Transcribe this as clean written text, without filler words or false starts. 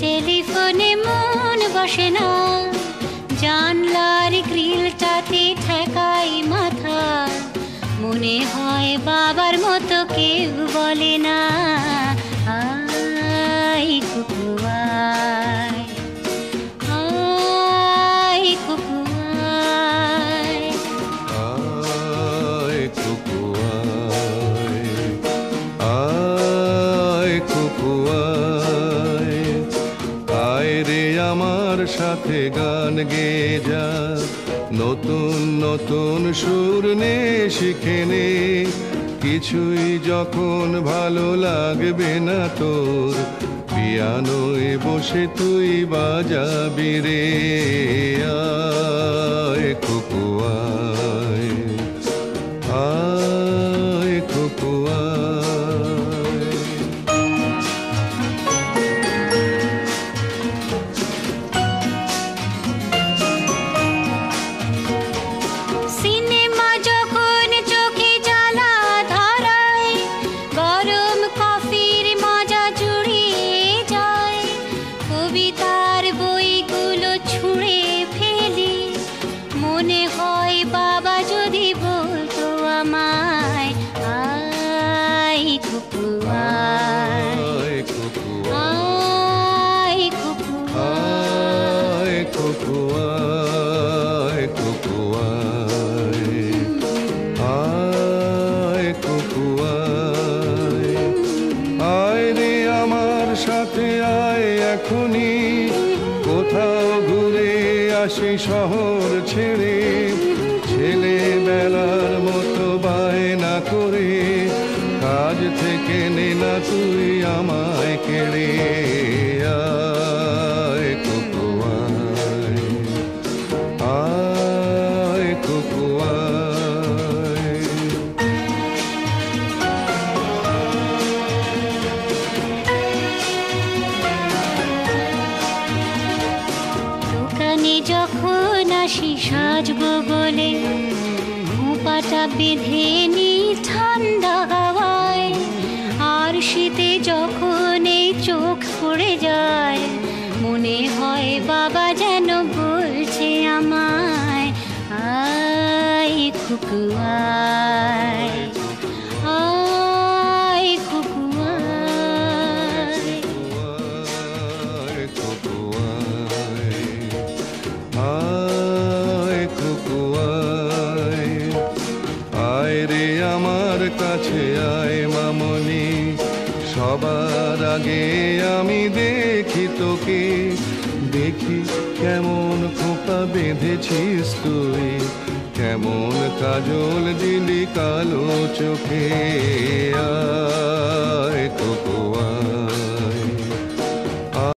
টেলিফোনে মন বসে না, জানলার গ্রিলটাতে ঠেকাই মাথা, মনে হয় বাবার মতো কেউ বলে না, আয় কুকু আয়, আয় কুকু আয়, আয় কুকু আয়, আয় কুকু আয়, আয় রে আমার সাথে গান গেয়ে যা, নতুন নতুন সুর নে শিখে নে, কিছুই যখন ভালো লাগবে না তোর, পিয়ানোয় বসে তুই বাজাবি রে, আয় কুকু আয়, আয় কুকু আয়। সিনেমা যখন চোখে জ্বালা ধরায়, গরম কফির মজা জুড়িয়ে যায়, কবিতার বইগুলো ছুঁড়ে ফেলি, মনে হয় বাবা যদি বলতো আমায়, আয় কুকু আয়, আয় কুকু আয় কুকু আয়, কুকু আয়, কুকু আয়, আয় কুকু আয়, আয় রে আমার সাথে আয় এখনই, কোথাও ঘুরে আসি শহর ছেড়ে, ছেলেবেলার মতো বায়না করে, কাজ থেকে নে না তুই আমায় কেড়ে, আয় কুকু আয়, আয় কুকু আয়। দোকানে যখন আসি সাজবো বলে, খোঁপাটা বেঁধে নি ঠান্ডা হাওয়ায়, আর শীতে যখন এই চোখ পড়ে যায়, মনে হয় বাবা যেন বলছে আমায়, আয় কুকু আয়, আয় কুকু আয়, আয় কুকু আয়, আয় কুকু আয়, আয় রে আমার কাছে আয় মামনি, সবার আগে আমি দেখি তোকে, দেখি কেমন খোপা বেঁধেছিস তুই, কেমন কাজল দিলি কালো চোখে, আয় কুকু আয়।